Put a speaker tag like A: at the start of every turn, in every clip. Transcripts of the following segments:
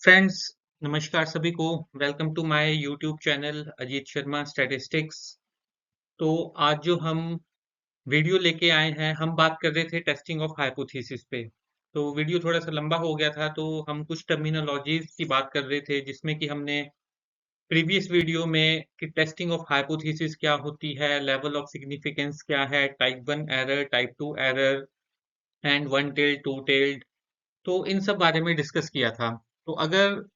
A: Friends, नमस्कार सभी को। Welcome to my YouTube channel Ajit Sharma statistics. तो आज जो हम वीडियो लेके आए हैं, हम बात कर रहे थे टेस्टिंग ऑफ हाइपोथेसिस पे। तो वीडियो थोड़ा सा लंबा हो गया था, तो हम कुछ टर्मिनोलॉजीज की बात कर रहे थे, जिसमें कि हमने प्रीवियस वीडियो में कि टेस्टिंग ऑफ हाइपोथेसिस क्या होती है, लेवल ऑफ सिग्निफिकेंस क्या है, type 1 error, type 2 error and one tailed, to tailed, तो इन सब बारे में डिस्कस किया था। तो अगर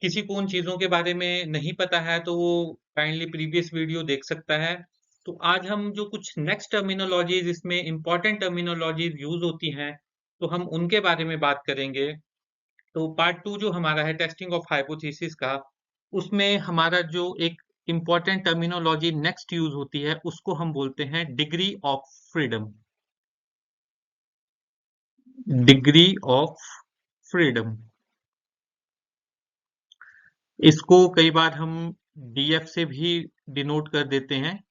A: किसी को उन चीज़ों के बारे में नहीं पता है तो वो काइंडली प्रीवियस वीडियो देख सकता है। तो आज हम जो कुछ नेक्स्ट टर्मिनोलॉजीज, इसमें इंपॉर्टेंट टर्मिनोलॉजीज यूज होती हैं, तो हम उनके बारे में बात करेंगे। तो पार्ट टू जो हमारा है टेस्टिंग ऑफ हाइपोथेसिस का, उसमें हमारा जो एक इंपॉर्टेंट टर्मिनोलॉजी नेक्स्ट यूज होती है उसको हम बोलते हैं degree of freedom. Degree of freedom, इसको कई बार हम डीएफ से भी डिनोट कर देते हैं।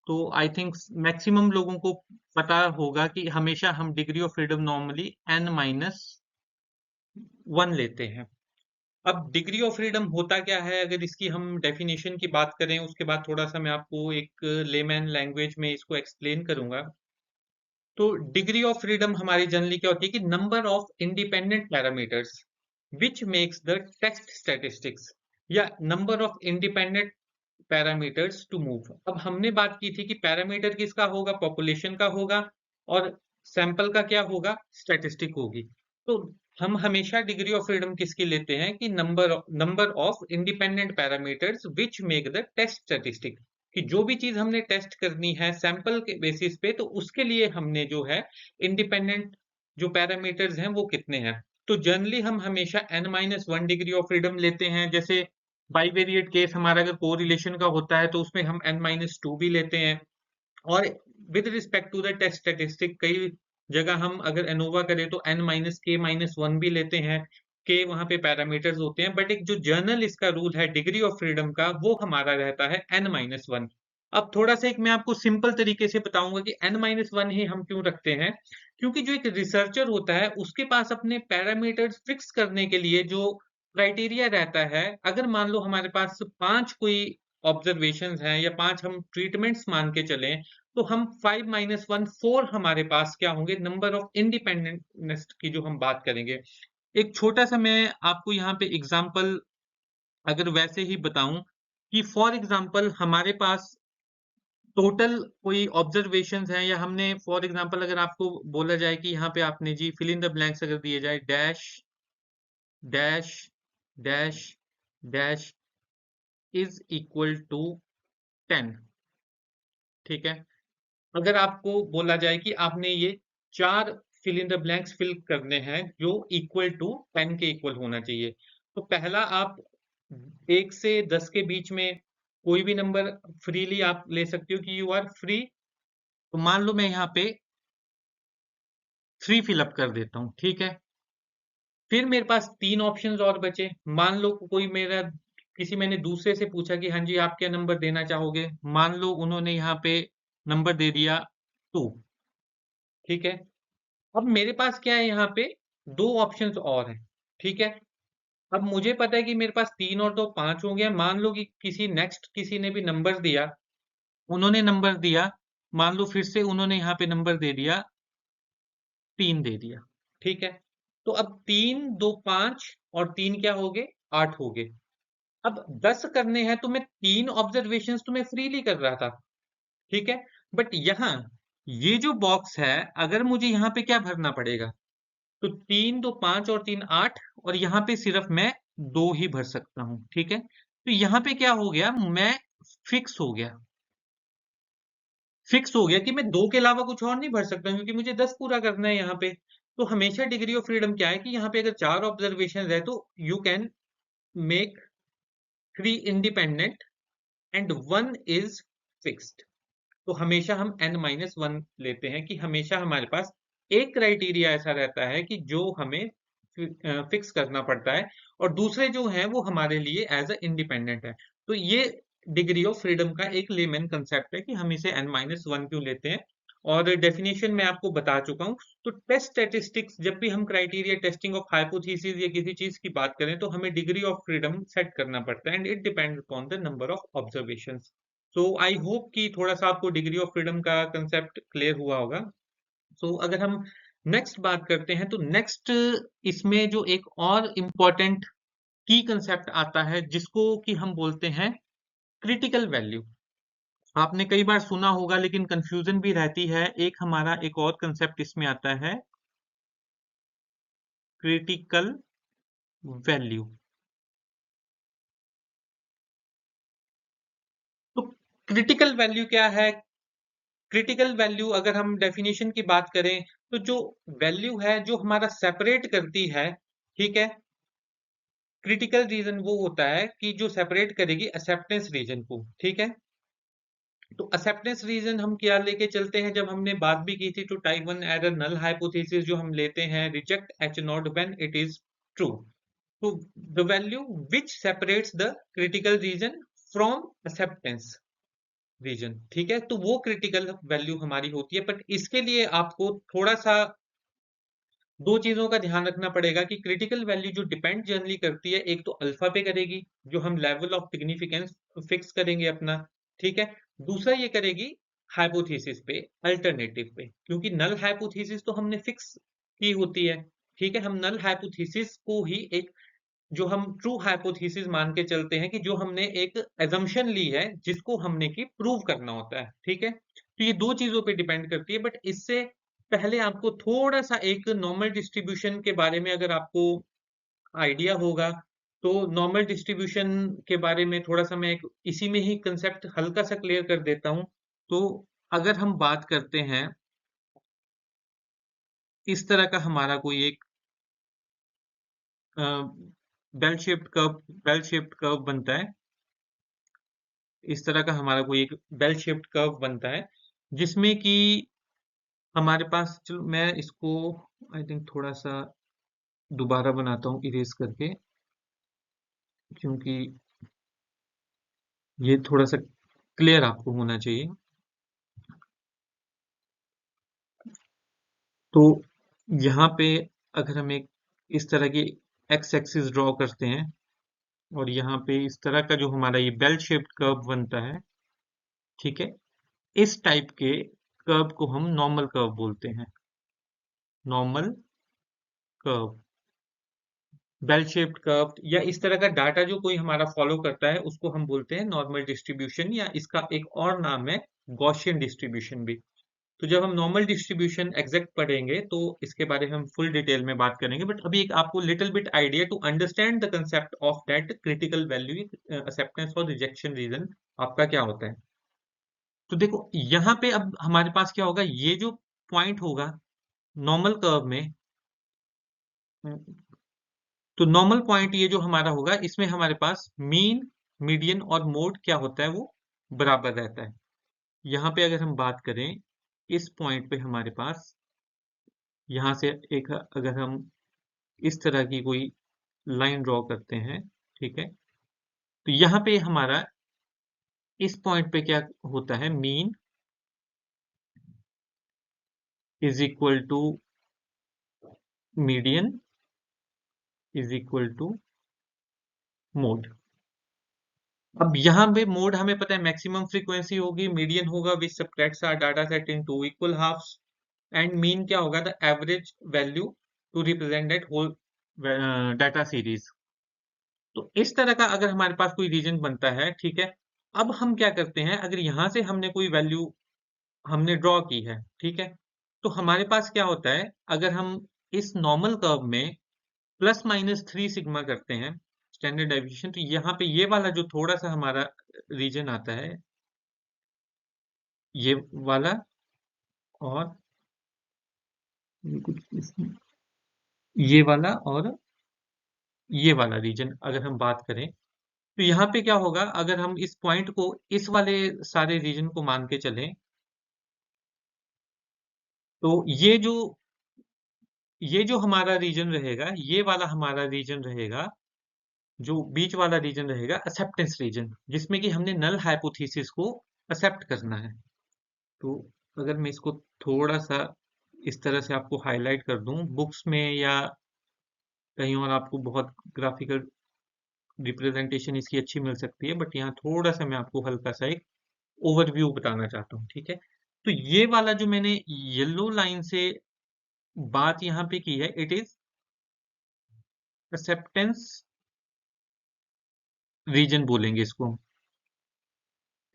A: तो आई थिंक मैक्सिमम लोगों को पता होगा कि हमेशा हम degree of freedom normally n-1 लेते हैं। अब डिग्री ऑफ फ्रीडम होता क्या है, अगर इसकी हम डेफिनेशन की बात करें, उसके बाद थोड़ा सा मैं आपको एक लेमैन लैंग्वेज में इसको एक्सप्लेन करूंगा। तो डिग्री ऑफ फ्रीडम हमारी जनरली क्या होती है कि number of independent parameters which makes the test statistics, या number of independent parameters to move. अब हमने बात की थी कि पैरामीटर किसका होगा, पॉपुलेशन का होगा, और सैंपल का क्या होगा, स्टैटिस्टिक होगी। तो हम हमेशा डिग्री ऑफ फ्रीडम किसकी लेते हैं कि number of independent parameters which make the test statistic, कि जो भी चीज हमने टेस्ट करनी है सैंपल के बेसिस पे, तो उसके लिए हमने जो है इंडिपेंडेंट जो पैरामीटर्स हैं वो कितने हैं। तो जनरली हम हमेशा n-1 डिग्री ऑफ फ्रीडम लेते हैं। जैसे बाईवेरिएट केस हमारा अगर कोरिलेशन का होता है तो उसमें हम n-2 भी लेते हैं। और with respect to the test statistic, कई जगह हम अगर एनोवा करें तो n-k-1 भी लेते हैं। के वहां पे पैरामीटर्स होते हैं, बट एक जो जर्नल इसका रूल है डिग्री ऑफ फ्रीडम का, वो हमारा रहता है n-1। अब थोड़ा सा एक मैं आपको सिंपल तरीके से बताऊंगा कि n-1 ही हम क्यों रखते हैं। क्योंकि जो एक रिसर्चर होता है उसके पास अपने पैरामीटर्स फिक्स करने के लिए जो क्राइटेरिया रहता है, अगर मान लो हमारे पास 5 कोई ऑब्जर्वेशंस हैं या 5 हम ट्रीटमेंट्स मान के चलें, तो हम 5-1 4 हमारे पास क्या होंगे, नंबर ऑफ इंडिपेंडेंटनेस की जो हम बात करेंगे। एक छोटा सा मैं आपको यहाँ पे एग्जांपल अगर वैसे ही बताऊं कि फॉर एग्जांपल हमारे पास टोटल कोई ऑब्जर्वेशंस हैं, या हमने फॉर एग्जांपल अगर आपको बोला जाए कि यहाँ पे आपने जी फिल इन द ब्लैंक्स अगर दिए जाए, dash dash dash dash is equal to 10, ठीक है। अगर आपको बोला जाए कि आपने ये 4 fill in the blanks fill करने हैं जो इक्वल टू 10 के इक्वल होना चाहिए, तो पहला आप 1 से 10 के बीच में कोई भी नंबर फ्रीली आप ले सकते हो कि यू आर फ्री। तो मान लो मैं यहाँ पे 3 फिलअप कर देता हूँ, ठीक है। फिर मेरे पास 3 ऑप्शंस और बचे। मान लो कोई मेरा किसी मैंने दूसरे से पूछा कि हाँ जी आप क्या नंबर देना चाहोगे, मान लो उन्होंने यहाँ पे नंबर दे दिया 2, ठीक है। अब मेरे पास क्या है, यहाँ पे 2 ऑप्शंस और हैं, ठीक है। अब मुझे पता है कि मेरे पास 3 और 2 5 हो गया। मान लो कि किसी ने भी नंबर दिया, उन्होंने नंबर दिया, मान लो फिर से उन्होंने यहाँ पे नंबर दे दिया 3 दे दिया, ठीक है। तो अब 3 2 5 और 3 क्या हो गए, 8 हो गए। अब 10 करने हैं तो मैं 3 ऑब्जर्वेशंस तो मैं फ्रीली कर रहा था, ठीक है। बट यहाँ ये जो बॉक्स है, अगर मुझे यहाँ पे क्या भरना पड़ेगा, तो 3 2 5 और 3 8, और यहाँ पे सिर्फ मैं 2 ही भर सकता हूँ, ठीक है। तो यहाँ पे क्या हो गया, मैं फिक्स हो गया। फिक्स हो गया कि मैं 2 के अलावा कुछ और नहीं भर सकता, क्योंकि मुझे 10 पूरा करना है यहाँ पे। तो हमेशा डिग्री ऑफ फ्रीडम क्या है कि यहाँ पे अगर 4 ऑब्जर्वेशन है तो you can make 3 independent and 1 is fixed. तो हमेशा हम n-1 लेते हैं कि हमेशा हमारे पास एक क्राइटेरिया ऐसा रहता है कि जो हमें फिक्स करना पड़ता है, और दूसरे जो हैं वो हमारे लिए एज अ इंडिपेंडेंट है। तो ये डिग्री ऑफ फ्रीडम का एक लेमैन कंसेप्ट है कि हम इसे n-1 क्यों लेते हैं। और डेफिनेशन मैं आपको बता चुका हूँ। तो टेस्ट स्टैटिस्टिक्स, जब भी हम क्राइटेरिया टेस्टिंग ऑफ हाइपोथेसिस या किसी चीज की बात करें तो हमें डिग्री ऑफ फ्रीडम सेट करना पड़ता है, and it depends upon the number of observations. So I hope कि थोड़ा सा आपको डिग्री ऑफ फ्रीडम का कंसेप्ट क्लियर हुआ होगा। सो अगर हम नेक्स्ट बात करते हैं तो नेक्स्ट इसमें जो एक और इम्पोर्टेंट की कंसेप्ट आता है जिसको कि हम बोलते हैं क्रिटिकल वैल्यू। आपने कई बार सुना होगा लेकिन कंफ्यूजन भी रहती है। एक हमारा एक और कंसेप्ट इसमें आता है क्रिटिकल वैल्यू। तो क्रिटिकल वैल्यू क्या है? क्रिटिकल वैल्यू अगर हम डेफिनेशन की बात करें तो जो वैल्यू है जो हमारा सेपरेट करती है, ठीक है, क्रिटिकल रीजन वो होता है कि जो सेपरेट करेगी एक्सेप्टेंस रीजन को, ठीक है। तो एक्सेप्टेंस रीजन हम क्या लेके चलते हैं, जब हमने बात भी की थी, तो टाइप 1 एरर नल हाइपोथेसिस जो हम लेते हैं, reject H naught when it is true. तो the value which separates the critical region from acceptance region, ठीक है, तो वो क्रिटिकल वैल्यू हमारी होती है। बट इसके लिए आपको थोड़ा सा दो चीजों का ध्यान रखना पड़ेगा कि क्रिटिकल वैल्यू जो डिपेंड जनरली करती है, एक तो अल्फा पे करेगी, जो हम लेवल ऑफ सिग्निफिकेंस फिक्स करेंगे अपना, ठीक है। दूसरा ये करेगी हाइपोथेसिस पे, अल्टरनेटिव पे, क्योंकि नल हाइपोथेसिस तो हमने फिक्स की होती है, ठीक है। हम नल हाइपोथेसिस को ही एक, जो हम ट्रू हाइपोथेसिस मान के चलते हैं कि जो हमने एक एजम्पशन ली है जिसको हमने की प्रूव करना होता है, ठीक है। तो ये दो चीजों पे डिपेंड करती है। बट इससे पहले आपको थोड़ा सा एक नॉर्मल डिस्ट्रीब्यूशन के बारे में अगर आपको आइडिया होगा, तो नॉर्मल डिस्ट्रीब्यूशन के बारे में थोड़ा सा मैं एक इसी में ही कंसेप्ट हल्का सा क्लियर कर देता हूं। तो अगर हम बात करते हैं, इस तरह का हमारा कोई एक बेल शेप्ड कर्व बनता है, इस तरह का हमारा कोई एक बेल शेप्ड कर्व बनता है, जिसमें कि हमारे पास, चलो मैं इसको आई थिंक थोड़ा सा दोबारा बनाता हूँ इरेज करके, क्योंकि ये थोड़ा सा क्लियर आपको होना चाहिए। तो यहाँ पे अगर हम एक इस तरह की एक्स एक्सिस ड्रॉ करते हैं, और यहाँ पे इस तरह का जो हमारा ये बेल शेप्ड कर्व बनता है, ठीक है, इस टाइप के कर्व को हम नॉर्मल कर्व बोलते हैं। Normal curve, bell shaped curve या इस तरह का डाटा जो कोई हमारा फॉलो करता है उसको हम बोलते हैं नॉर्मल डिस्ट्रीब्यूशन, या इसका एक और नाम है गॉसियन डिस्ट्रीब्यूशन भी। तो जब हम नॉर्मल डिस्ट्रीब्यूशन एग्जैक्ट पढ़ेंगे तो इसके बारे में हम फुल डिटेल में बात करेंगे। बट अभी एक आपको little bit idea to understand the concept of that critical value, acceptance और रिजेक्शन रीजन आपका क्या होता है। तो देखो यहाँ पे अब हमारे पास क्या होगा, ये जो पॉइंट होगा नॉर्मल कर्व में, तो नॉर्मल पॉइंट ये जो हमारा होगा, इसमें हमारे पास मीन, मीडियन और मोड क्या होता है, वो बराबर रहता है। यहाँ पे अगर हम बात करें, इस पॉइंट पे हमारे पास यहाँ से एक, अगर हम इस तरह की कोई लाइन ड्रॉ करते हैं, ठीक है, तो यहाँ पे हमारा इस पॉइंट पे क्या होता है, mean is equal to median is equal to mode. अब यहाँ पे मोड हमें पता है मैक्सिमम फ्रीक्वेंसी होगी, मीडियन होगा which subtracts our data set into equal halves, and mean क्या होगा, the average value to represent that whole data series. तो इस तरह का अगर हमारे पास कोई रीजन बनता है, ठीक है, अब हम क्या करते हैं, अगर यहाँ से हमने कोई वैल्यू हमने ड्रॉ की है, ठीक है, तो हमारे पास क्या होता है, अगर हम इस नॉर्मल कर्व में ±3 सिग्मा करते हैं स्टैंडर्ड डेविएशन, तो यहाँ पे ये वाला जो थोड़ा सा हमारा रीजन आता है, ये वाला, और ये कुछ ये वाला और ये वाला रीजन अगर हम बात करें, तो यहाँ पे क्या होगा, अगर हम इस पॉइंट को इस वाले सारे रीजन को मान के चलें, तो ये जो हमारा रीजन रहेगा, ये वाला हमारा रीजन रहेगा, जो बीच वाला रीजन रहेगा एक्सेप्टेंस रीजन, जिसमें कि हमने नल हाइपोथेसिस को एक्सेप्ट करना है। तो अगर मैं इसको थोड़ा सा इस तरह से आपको हाईलाइट कर दूं, बुक्स में या कहीं और आपको बहुत ग्राफिकल रिप्रेजेंटेशन इसकी अच्छी मिल सकती है, बट यहाँ थोड़ा सा मैं आपको हल्का सा एक ओवरव्यू बताना चाहता हूँ, ठीक है। तो ये वाला जो मैंने येलो लाइन से बात यहाँ पे की है, इट इज एक्सेप्टेंस रीजन बोलेंगे इसको हम,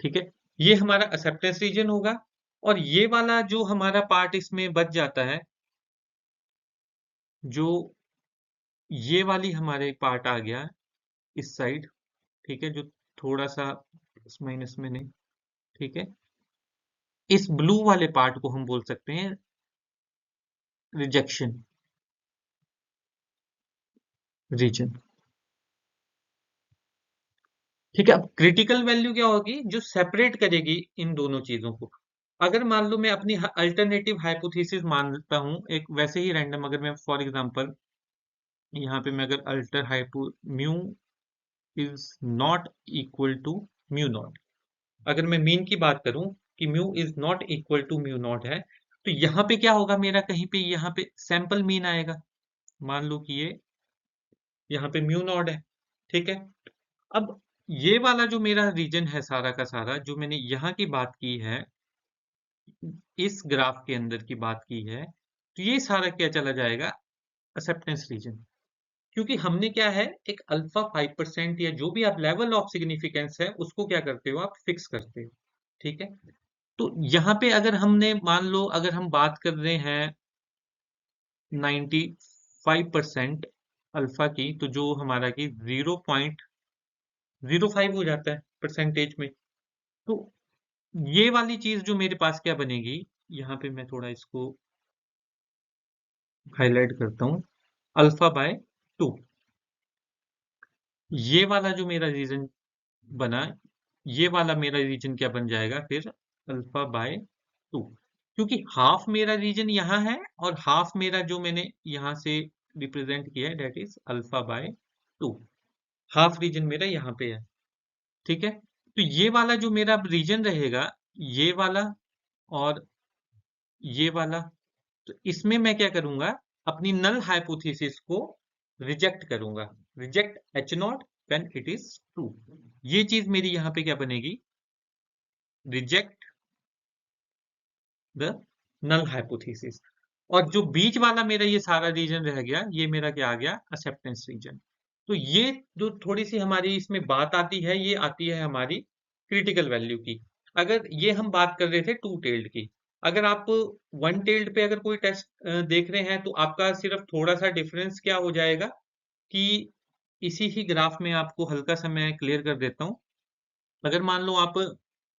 A: ठीक है। ये हमारा एक्सेप्टेंस रीजन होगा। और ये वाला जो हमारा पार्ट इसमें बच जाता है, जो ये वाली हमारे पार्ट आ गया इस साइड, ठीक है, जो थोड़ा सा प्लस माइनस में नहीं, ठीक है, इस ब्लू वाले पार्ट को हम बोल सकते हैं रिजेक्शन रीजन, ठीक है। अब क्रिटिकल वैल्यू क्या होगी, जो सेपरेट करेगी इन दोनों चीजों को। अगर मान लो मैं अपनी अल्टरनेटिव हाइपोथेसिस मानता हूं, एक वैसे ही रैंडम, अगर मैं फॉर एग्जांपल यहाँ पे मैं अगर alter hypo mu is not equal to mu naught, अगर मैं मीन की बात करूं कि mu is not equal to mu naught है, तो यहाँ पे क्या होगा, मेरा कहीं पे यहाँ पे सैंपल मीन आएगा। मान लो कि ये यहाँ पे म्यू नॉट है, ठीक है। अब ये वाला जो मेरा रीजन है सारा का सारा, जो मैंने यहाँ की बात की है, इस ग्राफ के अंदर की बात की है, तो ये सारा क्या चला जाएगा, एक्सेप्टेंस रीजन। क्योंकि हमने क्या है, एक अल्फा 5% या जो भी आप लेवल ऑफ सिग्निफिकेंस है उसको क्या करते हो, आप फिक्स करते हो, ठीक है। तो यहाँ पे अगर हमने मान लो, अगर हम बात कर रहे हैं 95% अल्फा की, तो जो हमारा की 0.05 हो जाता है परसेंटेज में। तो ये वाली चीज जो मेरे पास क्या बनेगी, यहाँ पे मैं थोड़ा इसको हाईलाइट करता हूँ, अल्फा बाय 2। ये वाला जो मेरा रीजन बना, ये वाला मेरा रीजन क्या बन जाएगा फिर, अल्फा बाय 2। क्योंकि हाफ मेरा रीजन यहाँ है और हाफ मेरा जो मैंने यहाँ से रिप्रेजेंट किया है, that is alpha by 2। Half region मेरा यहाँ पे है, ठीक है। तो ये वाला जो मेरा रीजन रहेगा, ये वाला और ये वाला, तो इसमें मैं क्या करूंगा, अपनी नल हाइपोथेसिस को रिजेक्ट करूंगा, reject H naught when it is true. ये चीज मेरी यहां पे क्या बनेगी, रिजेक्ट द नल हाइपोथेसिस। और जो बीच वाला मेरा ये सारा रीजन रह गया, ये मेरा क्या आ गया, एक्सेप्टेंस रीजन। तो ये जो थोड़ी सी हमारी इसमें बात आती है, ये आती है हमारी क्रिटिकल वैल्यू की। अगर ये हम बात कर रहे थे टू टेल्ड की, अगर आप वन टेल्ड पे अगर कोई टेस्ट देख रहे हैं, तो आपका सिर्फ थोड़ा सा डिफरेंस क्या हो जाएगा कि इसी ही ग्राफ में आपको हल्का सा मैं क्लियर कर देता हूँ। अगर मान लो आप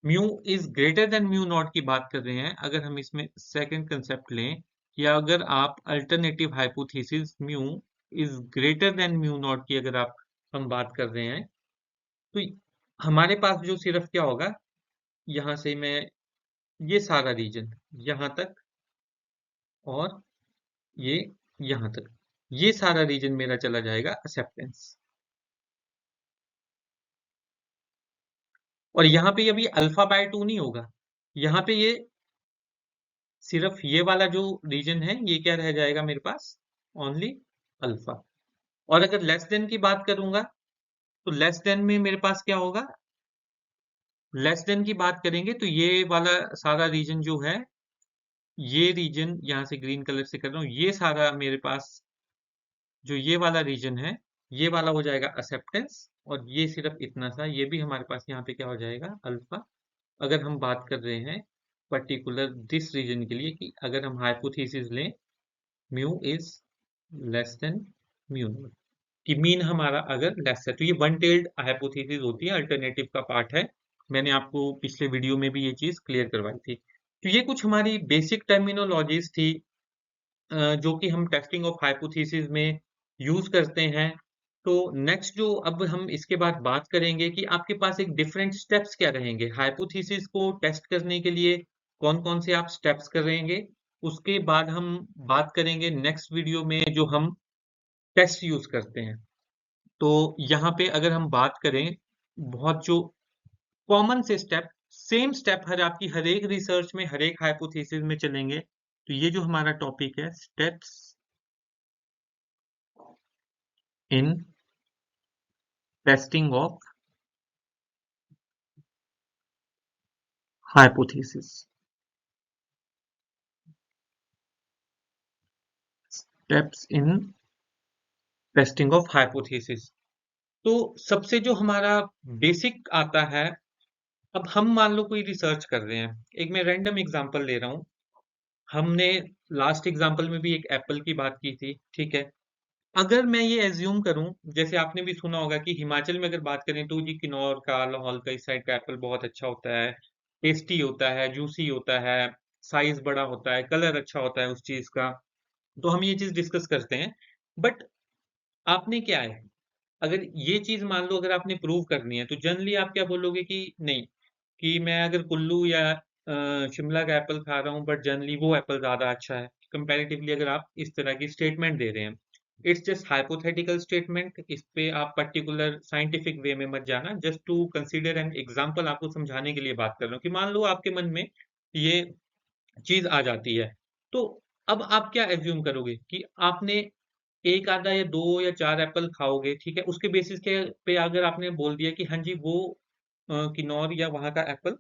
A: mu is greater than mu naught की बात कर रहे हैं, अगर हम इसमें सेकंड कंसेप्ट लें, या अगर आप alternative hypothesis mu is greater than mu naught की अगर आप हम बात कर रहे हैं, तो हमारे पास जो सिर्फ क्या होगा, यहां से मैं ये सारा रीजन यहां तक और ये यहां तक, ये सारा रीजन मेरा चला जाएगा एक्सेप्टेंस। और यहाँ पे अभी अल्फा बाय 2 नहीं होगा, यहाँ पे ये सिर्फ ये वाला जो रीजन है, ये क्या रह जाएगा मेरे पास, ओनली अल्फा। और अगर लेस देन की बात करूंगा, तो लेस देन में मेरे पास क्या होगा, लेस देन की बात करेंगे तो ये वाला सारा रीजन जो है, ये रीजन यहां से ग्रीन कलर से कर रहा हूं, ये सारा मेरे पास जो ये वाला रीजन है, ये वाला हो जाएगा एक्सेप्टेंस। और ये सिर्फ इतना सा, ये भी हमारे पास यहाँ पे क्या हो जाएगा, अल्फा। अगर हम बात कर रहे हैं पर्टिकुलर दिस रीजन के लिए, कि अगर हम हाइपोथेसिस लें mu is less than mu naught, कि मीन हमारा अगर लेस है, तो ये वन टेल्ड हाइपोथेसिस होती है, अल्टरनेटिव का पार्ट है। मैंने आपको पिछले वीडियो में भी ये चीज क्लियर करवाई थी। तो ये कुछ हमारी बेसिक टर्मिनोलॉजीज थी, जो कि हम टेस्टिंग ऑफ हाइपोथेसिस में यूज करते हैं। तो नेक्स्ट जो अब हम इसके बाद बात करेंगे कि आपके पास एक डिफरेंट स्टेप्स क्या रहेंगे हाइपोथेसिस को टेस्ट करने के लिए, कौन कौन से आप स्टेप्स करेंगे। उसके बाद हम बात करेंगे नेक्स्ट वीडियो में जो हम टेस्ट यूज करते हैं। तो यहाँ पे अगर हम बात करें, बहुत जो कॉमन से स्टेप सेम स्टेप आपकी हर एक रिसर्च में, हर एक हाइपोथेसिस में चलेंगे। तो ये जो हमारा टॉपिक है, steps in testing of hypothesis. Steps in testing of hypothesis. तो सबसे जो हमारा बेसिक आता है, अब हम मान लो कोई रिसर्च कर रहे हैं, एक मैं रैंडम एग्जांपल ले रहा हूं। हमने लास्ट एग्जांपल में भी एक एप्पल की बात की थी, ठीक है। अगर मैं ये एज्यूम करूं, जैसे आपने भी सुना होगा कि हिमाचल में अगर बात करें तो जी किन्नौर का, लाहौल का, इस साइड का एप्पल बहुत अच्छा होता है, टेस्टी होता है, जूसी होता है, साइज बड़ा होता है, कलर अच्छा होता है उस चीज का। तो हम ये चीज डिस्कस करते हैं। बट आपने क्या है, अगर ये चीज मान लो अगर आपने प्रूव करनी है, तो जनरली आप क्या बोलोगे कि नहीं, कि मैं अगर कुल्लू या शिमला का एप्पल खा रहा हूँ, बट जनरली वो एप्पल ज्यादा अच्छा है कंपैरेटिवली, अगर आप इस तरह की स्टेटमेंट दे रहे हैं। इट्स जस्ट हाइपोथेटिकल स्टेटमेंट, इस पे आप पर्टिकुलर साइंटिफिक वे में मत जाना, just to consider an example, आपको समझाने के लिए बात कर रहा हूँ कि मान लो आपके मन में ये चीज आ जाती है। तो अब आप क्या एज्यूम करोगे कि आपने एक आधा या दो या चार एप्पल खाओगे, ठीक है, उसके बेसिस के पे अगर आपने बोल दिया कि हाँ जी वो किन्नौर या वहां का एप्पल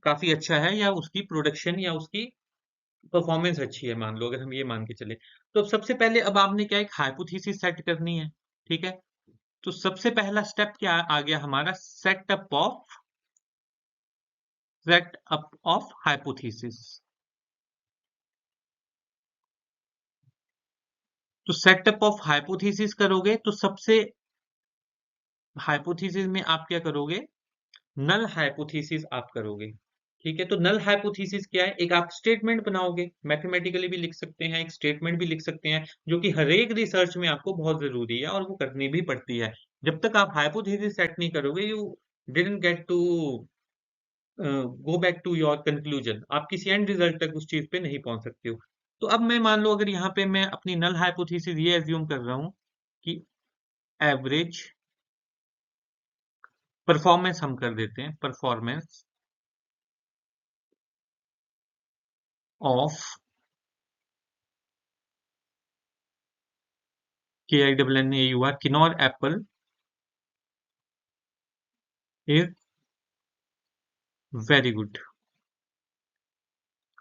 A: काफी अच्छा है, या उसकी प्रोडक्शन या उसकी परफॉर्मेंस अच्छी है, मान लो अगर हम ये मान के चले, तो अब सबसे पहले अब आपने क्या, एक हाइपोथेसिस सेट करनी है, ठीक है। तो सबसे पहला स्टेप क्या आ गया हमारा, सेट अप ऑफ हाइपोथेसिस। तो सेटअप ऑफ हाइपोथेसिस करोगे तो सबसे हाइपोथेसिस में आप क्या करोगे, नल हाइपोथेसिस आप करोगे, ठीक है। तो नल हाइपोथेसिस क्या है, एक आप स्टेटमेंट बनाओगे, मैथमेटिकली भी लिख सकते हैं, एक स्टेटमेंट भी लिख सकते हैं, जो कि हर एक रिसर्च में आपको बहुत जरूरी है और वो करनी भी पड़ती है। जब तक आप हाइपोथेसिस सेट नहीं करोगे, you didn't get to go back to your conclusion, आप किसी एंड रिजल्ट तक उस चीज पे नहीं पहुंच सकते हो। तो अब मैं मान लो अगर यहाँ पे मैं अपनी नल हाइपोथेसिस ये एज्यूम कर रहा हूं कि एवरेज परफॉर्मेंस, हम कर देते हैं performance of KINNAUR Kinnaur Apple is very good.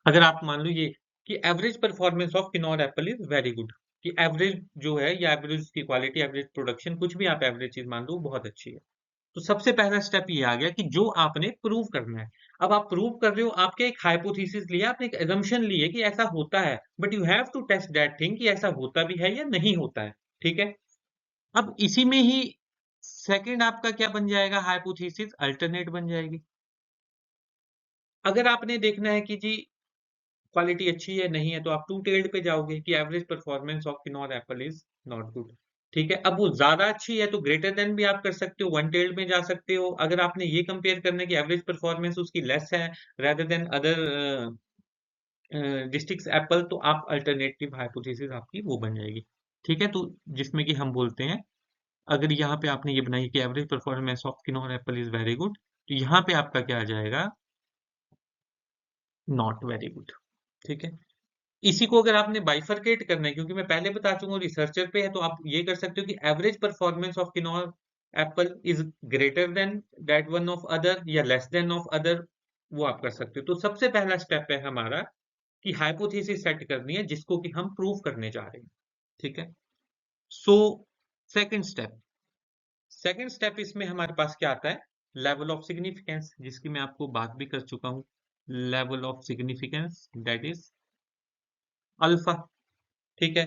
A: अगर आप मान लो ये कि average performance of Kinnaur Apple is very good, कि एवरेज जो है या एवरेज की क्वालिटी, एवरेज प्रोडक्शन, कुछ भी आप एवरेज चीज मान लो, बहुत अच्छी है। तो सबसे पहला स्टेप ये आ गया कि जो आपने प्रूव करना है। अब आप प्रूव कर रहे हो, आपके एक हाइपोथेसिस लिया, आपने एक assumption ली है कि ऐसा होता है, but you have to test that thing कि ऐसा होता भी है या नहीं होता है, ठीक है। अब इसी में ही सेकंड आपका क्या बन जाएगा, हाइपोथेसिस अल्टरनेट बन जाएगी। अगर आपने देखना है कि जी क्वालिटी अच्छी है नहीं है, तो आप टू टेल्ड पे जाओगे कि average performance of Kinnaur Apple is not good, ठीक है। अब वो ज्यादा अच्छी है तो ग्रेटर देन भी आप कर सकते हो, वन टेल्ड में जा सकते हो। अगर आपने ये कंपेयर करना है कि एवरेज परफॉर्मेंस उसकी लेस है rather than other district Apple, तो आप अल्टरनेटिव हाइपोथेसिस आपकी वो बन जाएगी, ठीक है। तो जिसमें कि हम बोलते हैं, अगर यहाँ पे आपने ये बनाई कि average performance of Kinnaur Apple is very good, तो यहाँ पे आपका क्या आ जाएगा, नॉट वेरी गुड, ठीक है। इसी को अगर आपने बाइफरकेट करना है, क्योंकि मैं पहले बता चुका हूँ रिसर्चर पे है, तो आप ये कर सकते हो कि average performance of Kinnaur Apple is greater than that one of other या लेस देन ऑफ अदर, वो आप कर सकते हो। तो सबसे पहला स्टेप है हमारा कि हाइपोथेसिस सेट करनी है जिसको कि हम प्रूव करने जा रहे हैं, ठीक है। सो सेकंड स्टेप इसमें हमारे पास क्या आता है, लेवल ऑफ सिग्निफिकेंस, जिसकी मैं आपको बात भी कर चुका हूं। Level of significance that is alpha, ठीक है।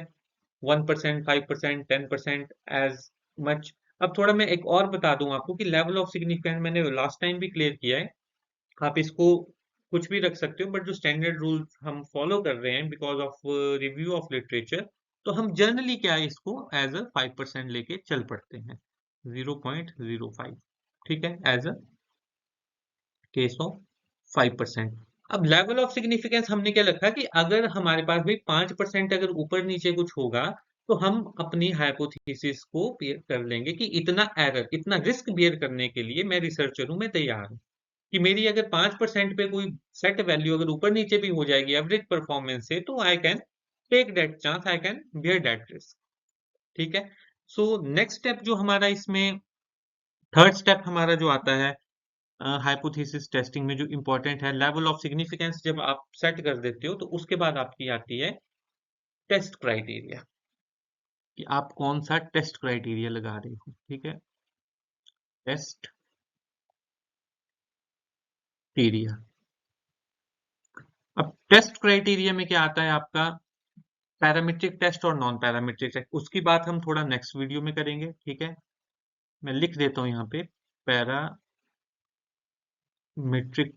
A: 1%, 5%, 10%, एज मच। अब थोड़ा मैं एक और बता दूं आपको कि लेवल ऑफ सिग्निफिकेंस मैंने लास्ट टाइम भी क्लियर किया है, आप इसको कुछ भी रख सकते हो, बट जो स्टैंडर्ड रूल्स हम फॉलो कर रहे हैं because of review of literature, तो हम जनरली क्या है, इसको एज अ 5% लेके चल पड़ते हैं, 0.05, ठीक है, एज अ केस ऑफ 5%। अब लेवल ऑफ सिग्निफिकेंस हमने क्या रखा कि अगर हमारे पास भी 5% अगर ऊपर नीचे कुछ होगा, तो हम अपनी हाइपोथेसिस को बेयर कर लेंगे कि इतना एरर, इतना रिस्क बेयर करने के लिए मैं रिसर्चर हूं, मैं तैयार हूं, कि मेरी अगर 5% पे कोई सेट वैल्यू अगर ऊपर नीचे भी हो जाएगी एवरेज परफॉर्मेंस से, तो I can take that chance, I can bear that risk. ठीक है। सो नेक्स्ट स्टेप जो हमारा इसमें, थर्ड स्टेप हमारा जो आता है हाइपोथेसिस टेस्टिंग में, जो इंपॉर्टेंट है, लेवल ऑफ सिग्निफिकेंस जब आप सेट कर देते हो तो उसके बाद आपकी आती है टेस्ट क्राइटेरिया, कि आप कौन सा टेस्ट क्राइटेरिया लगा रहे हो। ठीक है, टेस्ट क्राइटेरिया। अब टेस्ट क्राइटेरिया में क्या आता है आपका, पैरामीट्रिक टेस्ट और नॉन पैरामीट्रिक टेस्ट, उसकी बात हम थोड़ा नेक्स्ट वीडियो में करेंगे। ठीक है, मैं लिख देता हूं यहाँ पे, पैरामीट्रिक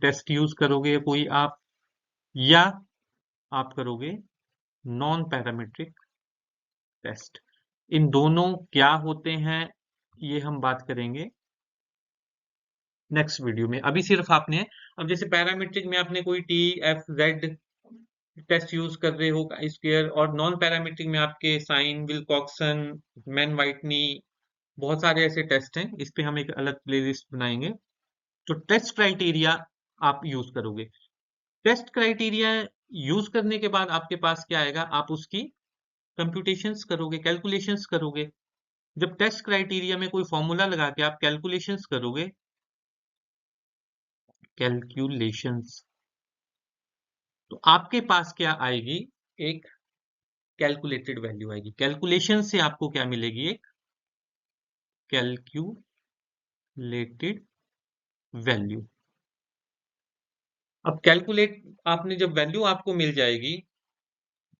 A: टेस्ट यूज करोगे कोई आप, या आप करोगे नॉन पैरामीट्रिक टेस्ट। इन दोनों क्या होते हैं ये हम बात करेंगे नेक्स्ट वीडियो में। अभी सिर्फ आपने, अब जैसे पैरामीट्रिक में आपने कोई T F Z test use कर रहे हो स्क्वायर, और नॉन पैरामीट्रिक में आपके साइन, विल्कॉक्सन, मैन वाइटनी, बहुत सारे ऐसे टेस्ट हैं। इस पे हम एक अलग प्लेलिस्ट बनाएंगे। तो टेस्ट क्राइटेरिया आप यूज करोगे। टेस्ट क्राइटेरिया यूज करने के बाद आपके पास क्या आएगा, आप उसकी कंप्यूटेशंस करोगे, कैलकुलेशंस करोगे। जब टेस्ट क्राइटेरिया में कोई फॉर्मूला लगा के आप कैलकुलेशंस करोगे, कैलकुलेशंस, तो आपके पास क्या आएगी, एक कैलकुलेटेड वैल्यू आएगी। कैलकुलेशन से आपको क्या मिलेगी, एक कैलकुलेटेड वैल्यू। अब कैलकुलेट, आपने जब वैल्यू आपको मिल जाएगी,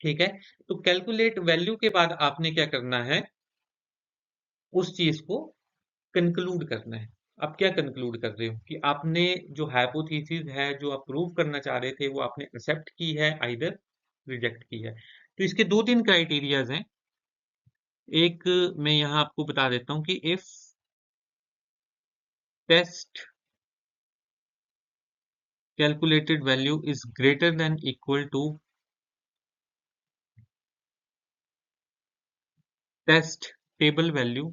A: ठीक है, तो कैलकुलेट वैल्यू के बाद आपने क्या करना है, उस चीज को कंक्लूड करना है। आप क्या कंक्लूड कर रहे हो, कि आपने जो हाइपोथेसिस है, जो आप प्रूव करना चाह रहे थे, वो आपने एक्सेप्ट की है, आइदर रिजेक्ट की है। तो इसके दो तीन क्राइटेरियाज हैं। एक मैं यहां आपको बता देता हूं कि if test calculated value is greater than equal to test table value,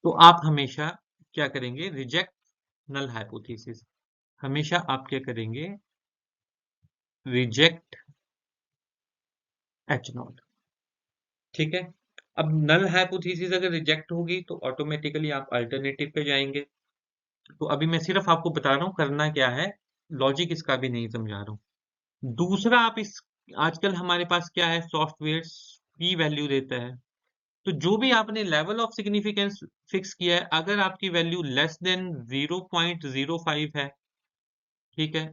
A: तो आप हमेशा क्या करेंगे, रिजेक्ट नल हाइपोथेसिस। हमेशा आप क्या करेंगे, रिजेक्ट एच नॉट। ठीक है। अब नल हाइपोथेसिस अगर रिजेक्ट होगी तो ऑटोमेटिकली आप अल्टरनेटिव पे जाएंगे। तो अभी मैं सिर्फ आपको बता रहा हूं करना क्या है, लॉजिक इसका भी नहीं समझा रहा हूं। दूसरा, आप इस, आजकल हमारे पास क्या है, सॉफ्टवेयर की वैल्यू देता है। तो जो भी आपने लेवल ऑफ सिग्निफिकेंस फिक्स किया है, अगर आपकी वैल्यू लेस देन 0.05 है, ठीक है,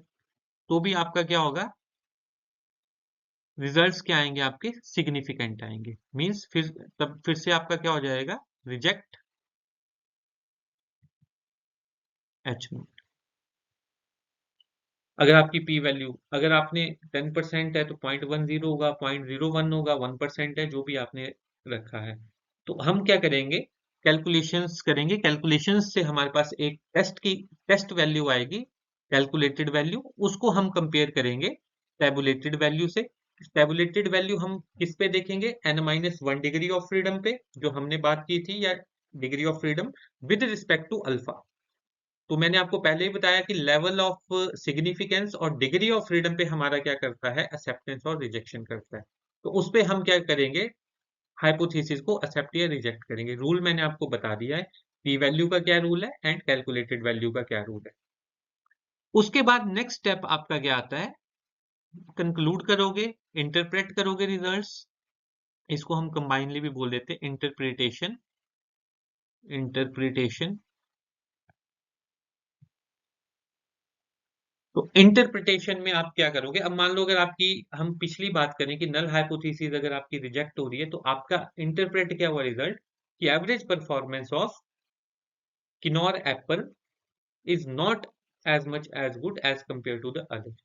A: तो भी आपका क्या होगा, रिजल्ट्स क्या आएंगे, आपके सिग्निफिकेंट आएंगे। मींस फिर, तब फिर से आपका क्या हो जाएगा, रिजेक्ट एच नॉट। अगर आपकी पी वैल्यू, अगर आपने 10% है तो 0.10 होगा, 0.01 होगा, 1% है, जो भी आपने रखा है। तो हम क्या करेंगे, कैलकुलेशंस करेंगे। कैलकुलेशंस से हमारे पास एक टेस्ट वैल्यू आएगी, कैलकुलेटेड वैल्यू, उसको हम कंपेयर करेंगे टेबुलेटेड वैल्यू से। टेबुलेटेड वैल्यू हम किस पे देखेंगे, n-1 डिग्री ऑफ फ्रीडम पे, जो हमने बात की थी, या degree of freedom with respect to alpha. तो मैंने आपको पहले ही बताया कि लेवल ऑफ सिग्निफिकेंस और डिग्री ऑफ फ्रीडम पे हमारा क्या करता है, एक्सेप्टेंस और रिजेक्शन करता है। तो उस पे हम क्या करेंगे, हाइपोथेसिस को एक्सेप्ट या रिजेक्ट करेंगे। रूल मैंने आपको बता दिया है, पी वैल्यू का क्या रूल है एंड कैलकुलेटेड वैल्यू का क्या रूल है। उसके बाद नेक्स्ट स्टेप आपका क्या आता है, कंक्लूड करोगे, इंटरप्रेट करोगे रिजल्ट्स। इसको हम कंबाइनली भी बोल देते हैं, इंटरप्रिटेशन। इंटरप्रिटेशन, तो इंटरप्रिटेशन में आप क्या करोगे, अब मान लो अगर आपकी, हम पिछली बात करें कि नल हाइपोथेसिस अगर आपकी रिजेक्ट हो रही है, तो आपका इंटरप्रेट क्या हुआ रिजल्ट, कि average performance of Kinnaur apple is not as much as good as compare to the other.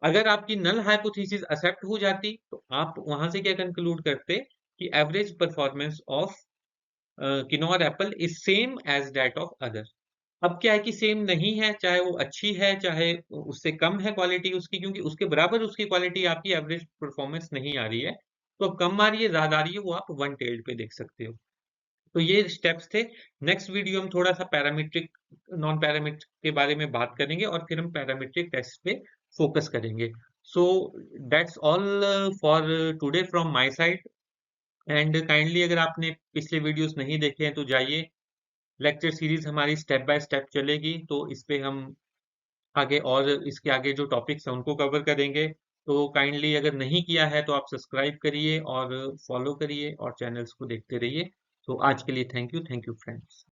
A: अगर आपकी नल हाइपोथेसिस एक्सेप्ट हो जाती, तो आप वहां से क्या कंक्लूड करते, कि average performance of Kinnaur apple is same as that of other. अब क्या है कि सेम नहीं है, चाहे वो अच्छी है, चाहे उससे कम है क्वालिटी उसकी, क्योंकि उसके बराबर उसकी क्वालिटी आपकी एवरेज परफॉर्मेंस नहीं आ रही है। तो अब कम आ रही है, ज्यादा आ रही है, वो आप वन टेल्ड पे देख सकते हो। तो ये स्टेप्स थे। नेक्स्ट वीडियो हम थोड़ा सा पैरामीट्रिक नॉन पैरामीट्रिक के बारे में बात करेंगे और फिर हम पैरामीट्रिक टेस्ट पे फोकस करेंगे। So that's all for today from my side. And kindly अगर आपने पिछले वीडियोस नहीं देखे हैं तो जाइए, लेक्चर सीरीज हमारी स्टेप बाय स्टेप चलेगी, तो इस पे हम आगे और इसके आगे जो टॉपिक्स हैं उनको कवर करेंगे। तो काइंडली अगर नहीं किया है तो आप सब्सक्राइब करिए और फॉलो करिए और चैनल्स को देखते रहिए। तो आज के लिए थैंक यू फ्रेंड्स।